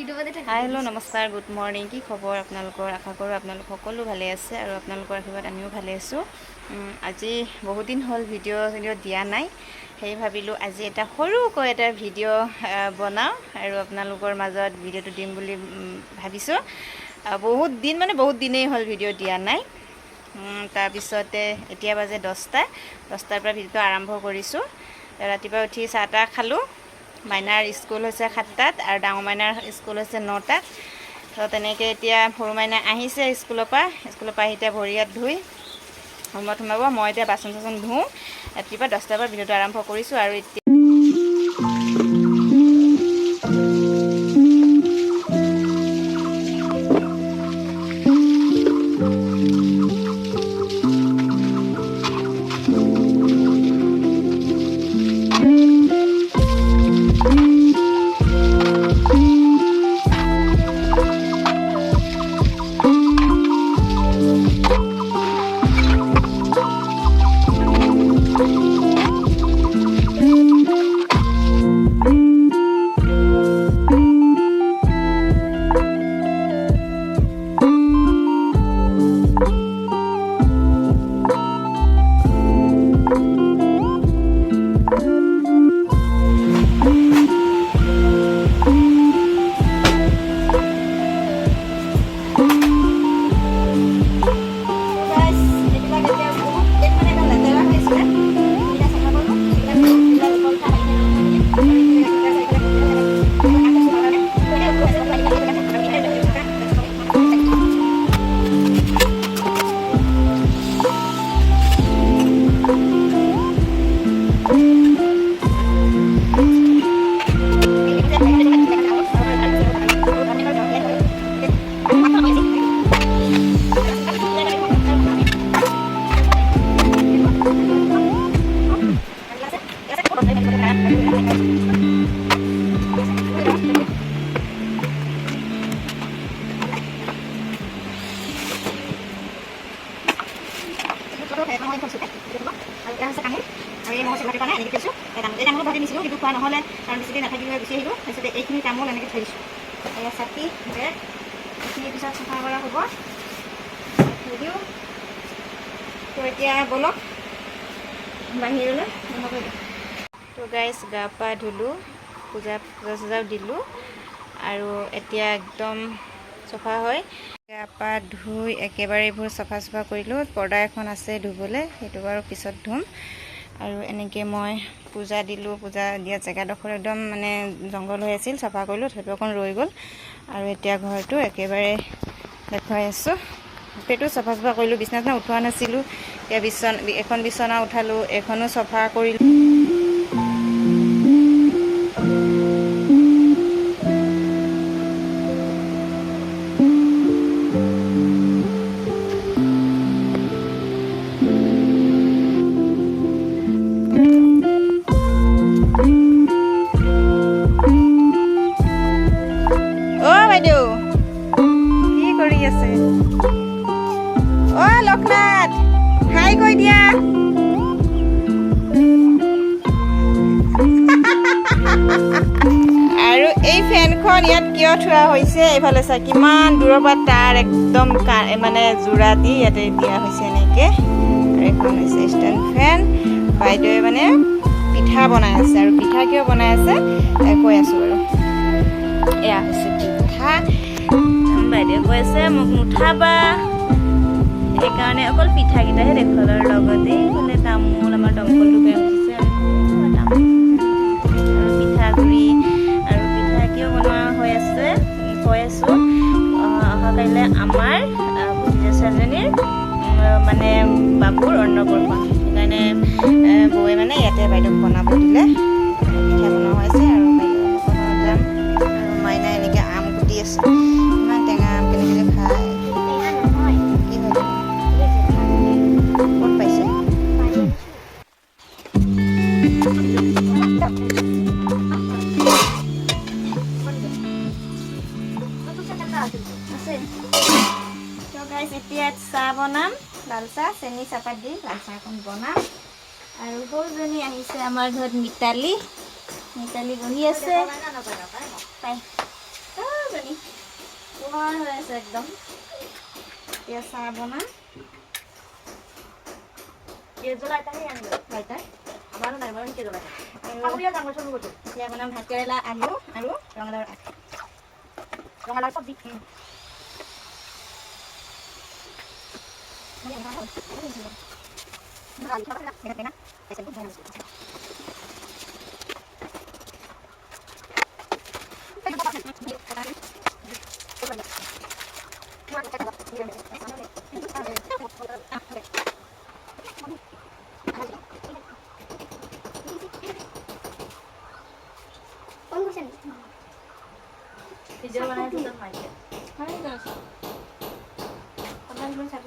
hi hello' নমস্কাৰ good morning কি খবৰ আপোনালোকৰ আশা কৰোঁ আপোনালোক সকলো ভালে আছে আৰু আপোনালোকৰ আশীৰ্বাদ আমিও ভালে আছোঁ আজি বহুত দিন হ'ল ভিডিঅ' দিয়া নাই সেই ভাবিলোঁ আজি এটা সৰুকৈ এটা ভিডিঅ' বনাওঁ আৰু আপোনালোকৰ মাজত ভিডিঅ'টো দিম বুলি ভাবিছোঁ বহুত দিনেই হ'ল ভিডিঅ' দিয়া নাই তাৰপিছতে এতিয়া বাজে 10টাৰ পৰা ভিডিঅ'টো আৰম্ভ কৰিছোঁ ৰাতিপুৱা উঠি চাহ তাহ খালোঁ মাইনাৰ স্কুল হৈছে 7টাত আৰু ডাঙৰ মাইনাৰ স্কুল হৈছে 9টাত তো তেনেকৈ এতিয়া সৰু মাইনা আহিছে স্কুলৰ পৰা আহি এতিয়া ভৰি হাত ধুই ৰুমত সোমাব মই এতিয়া বাচন চাচন ধুওঁ ৰাতিপুৱা 10টাৰ পৰা ভিডিঅ'টো আৰম্ভ কৰিছোঁ আৰু এতিয়া খোৱা নহ'লে কাৰণ বেছি দেৰি নাথাকিলে গুচি আহিলোঁ তাৰপিছতে এইখিনি তামোল এনেকৈ থৈ দিছোঁ এয়া চাকি ব্ৰেড এইখিনি পিছত চাফা কৰা হ'ব যদিও তো এতিয়া বলক বাহিৰলৈ তো গাইজ গা পা ধুলোঁ পূজা চূজাও দিলোঁ আৰু এতিয়া একদম চফা হয় গা পা ধুই একেবাৰে এইবোৰ চফা কৰিলোঁ পৰ্দা এখন আছে ধুবলৈ সেইটো বাৰু পিছত ধুম আৰু এনেকৈ মই পূজা দিলোঁ পূজা দিয়া জেগাডোখৰ একদম মানে জংঘল হৈ আছিল চাফা কৰিলোঁ সেইটো অকণ ৰৈ গ'ল আৰু এতিয়া ঘৰটো একেবাৰে দেখুৱাই আছোঁ গোটেইটো চাফা কৰিলোঁ বিচনাখন উঠোৱা নাছিলোঁ এতিয়া এখন বিচনা উঠালোঁ এখনো চাফা কৰিলোঁ হাই কৈ দিয়া আৰু এই ফেনখন ইয়াত কিয় থোৱা হৈছে এইফালে চা কিমান দূৰৰ পৰা তাৰ একদম মানে যোৰা দি ইয়াতে দিয়া হৈছে এনেকৈ আৰু এইখন হৈছে ষ্টেণ্ড ফেন বাইদেৱে মানে পিঠা বনাই আছে আৰু পিঠা কিয় বনাই আছে কৈ আছোঁ বাৰু এয়া হৈছে পিঠা বাইদেৱে কৈ আছে মোক নুঠাবা সেইকাৰণে অকল পিঠাকেইটাহে দেখুৱাল আৰু লগতে এইফালে তামোল আমাৰ দমকলটো বেয়া হৈছে আৰু পিঠাগুড়ি আৰু পিঠা কিয় বনোৱা হৈ আছে কৈ আছোঁ অহাকাইলৈ আমাৰ ভতিজা ছোৱালীজনীৰ মানে বাবুৰ অন্নপ্ৰসন সেইকাৰণে বৌয়ে মানে ইয়াতে বাইদেউক বনাব দিলে পিঠা বনোৱা হৈছে আৰু বাইদেউ যাম আৰু মাইনা এনেকৈ আম কুটি আছে ইমান টেঙা আম কেনেকৈ খায় এতিয়া চাহ বনাম লাল চাহ চেনি চাহপাত দি লাল চাহ এখন বনাম আৰু সৰুজনী আহিছে আমাৰ ঘৰত মিতালী বহি আছে সময় হৈ আছে একদম এতিয়া চাহ বনাম লাইটাৰ আমাৰো নাই মই শিকে জ্বলাই আৰু কাপোৰীয়া যাম গৈছোঁ গৈছোঁ এতিয়া বনাম ভাতকেৰেলা আলু আৰু ৰঙালাওৰ আগ ৰঙালাও চব্জি ভিডিঅ' বনাই আছোঁ তাত মাৰিছে চাব